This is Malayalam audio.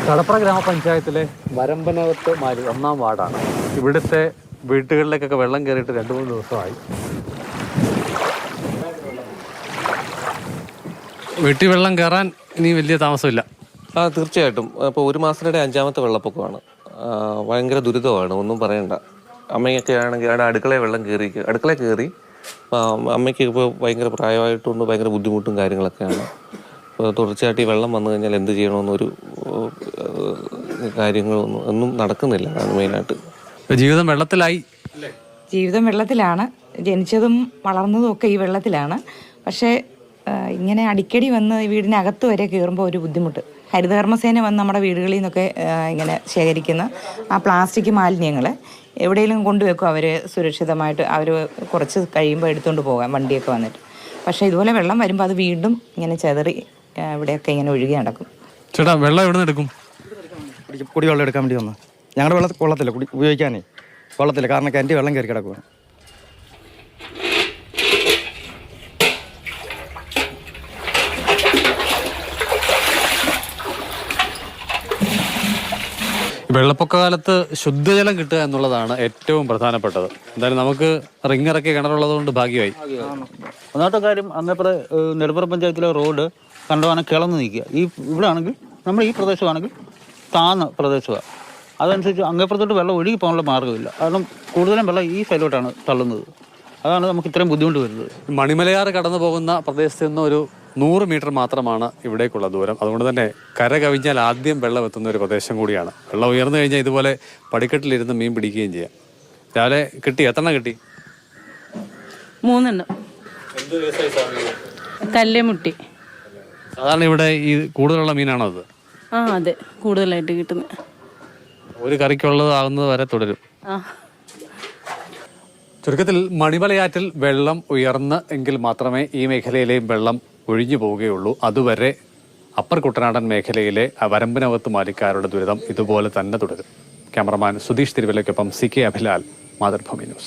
കടപ്ര ഗ്രാമപഞ്ചായത്തിലെ വരമ്പനകത്ത് മാലി 1-ാം വാർഡാണ്. ഇവിടുത്തെ വീട്ടുകളിലേക്കൊക്കെ വെള്ളം കയറിയിട്ട് 2-3 ദിവസമായി. വീട്ടിൽ വെള്ളം കയറാൻ ഇനി വലിയ താമസമില്ല. തീർച്ചയായിട്ടും. ഇപ്പോൾ 1 മാസത്തിനിടെ 5-ാമത്തെ വെള്ളപ്പൊക്കമാണ്. ഭയങ്കര ദുരിതമാണ്, ഒന്നും പറയണ്ട. അമ്മയൊക്കെ ആണെങ്കിൽ അവിടെ അടുക്കളയിൽ കയറി. അമ്മയ്ക്ക് ഇപ്പോൾ ഭയങ്കര പ്രായമായിട്ടുണ്ട്, ഭയങ്കര ബുദ്ധിമുട്ടും കാര്യങ്ങളൊക്കെയാണ്. ഇപ്പോൾ തുടർച്ചയായിട്ട് ഈ വെള്ളം വന്നു കഴിഞ്ഞാൽ എന്ത് ചെയ്യണമെന്നൊരു കാര്യങ്ങളൊന്നും നടക്കുന്നില്ല. അതാണ് മെയിനായിട്ട്. ജീവിതം വെള്ളത്തിലായി. ജീവിതം വെള്ളത്തിലാണ്. ജനിച്ചതും വളർന്നതും ഒക്കെ ഈ വെള്ളത്തിലാണ്. പക്ഷേ ഇങ്ങനെ അടിക്കടി വന്ന് വീടിനകത്ത് വരെ കയറുമ്പോൾ ഒരു ബുദ്ധിമുട്ട്. ഹരിതകർമ്മസേന വന്ന് നമ്മുടെ വീടുകളിൽ നിന്നൊക്കെ ഇങ്ങനെ ശേഖരിക്കുന്ന ആ പ്ലാസ്റ്റിക് മാലിന്യങ്ങൾ എവിടെയെങ്കിലും കൊണ്ടുവെക്കും അവർ സുരക്ഷിതമായിട്ട്. അവർ കുറച്ച് കഴിയുമ്പോൾ എടുത്തുകൊണ്ട് പോകാം വണ്ടിയൊക്കെ വന്നിട്ട്. പക്ഷേ ഇതുപോലെ വെള്ളം വരുമ്പോൾ അത് വീണ്ടും ഇങ്ങനെ ചെതറി ഇവിടെയൊക്കെ ഇങ്ങനെ ഒഴുകി നടക്കും. ചേട്ടാ, വെള്ളം എവിടെ നിന്ന് എടുക്കും? കുടിവെള്ളം എടുക്കാൻ വേണ്ടി വന്നു. ഞങ്ങളുടെ കൊള്ളത്തില്ല, ഉപയോഗിക്കാനേ കൊള്ളത്തില്ല. കാരണം കിണറ്റിൽ വെള്ളം കയറി കിടക്കുക. വെള്ളപ്പൊക്ക കാലത്ത് ശുദ്ധജലം കിട്ടുക എന്നുള്ളതാണ് ഏറ്റവും പ്രധാനപ്പെട്ടത്. എന്തായാലും നമുക്ക് റിങ്ങിറക്കി കിണറുള്ളത് കൊണ്ട് ഭാഗ്യമായി. ഒന്നാമത്തെ കാര്യം, അങ്ങേപ്പുറം നെടുപ്പുറം പഞ്ചായത്തിലെ റോഡ് കണ്ടവാനം കിളന്ന് നിൽക്കുക. ഇവിടെ ആണെങ്കിൽ നമ്മുടെ ഈ പ്രദേശമാണെങ്കിൽ താന്ന പ്രദേശമാണ്. അതനുസരിച്ച് അങ്ങേപ്പുറത്തോട്ട് വെള്ളം ഒഴുകി പോകാനുള്ള മാർഗ്ഗമില്ല. കാരണം കൂടുതലും വെള്ളം ഈ സൈഡിലോട്ടാണ് തള്ളുന്നത്. അതാണ് നമുക്ക് ഇത്രയും ബുദ്ധിമുട്ട് വരുന്നത്. മണിമലയാറ് കടന്നു പോകുന്ന പ്രദേശത്ത് നിന്ന് ഒരു 100 മീറ്റർ മാത്രമാണ് ഇവിടേക്കുള്ള ദൂരം. അതുകൊണ്ട് തന്നെ കര കവിഞ്ഞാൽ ആദ്യം വെള്ളം എത്തുന്ന ഒരു പ്രദേശം കൂടിയാണ്. വെള്ളം ഉയർന്നു കഴിഞ്ഞാൽ ഇതുപോലെ പടിക്കെട്ടിലിരുന്ന് മീൻ പിടിക്കുകയും ചെയ്യാം. രാവിലെ കിട്ടി? എത്രണ്ണം കിട്ടി? 3 കല്ലുമുട്ടി. സാധാരണ ഇവിടെ ഈ കൂടുതലുള്ള മീനാണോ അത്? അതെ, കൂടുതലായിട്ട് കിട്ടുന്നത്. ഒരു കറിക്കുള്ളത് ആകുന്നത് വരെ തുടരും. ചുരുക്കത്തിൽ മണിമലയാറ്റിൽ വെള്ളം ഉയർന്ന് എങ്കിൽ മാത്രമേ ഈ മേഖലയിലെയും വെള്ളം ഒഴിഞ്ഞു പോവുകയുള്ളൂ. അതുവരെ അപ്പർ കുട്ടനാടൻ മേഖലയിലെ വരമ്പനകത്ത് മാലിക്കാരുടെ ദുരിതം ഇതുപോലെ തന്നെ തുടരും. ക്യാമറമാൻ സുധീഷ് തിരുവല്ലയ്ക്കൊപ്പം CK അഭിലാൽ, മാതൃഭൂമി ന്യൂസ്.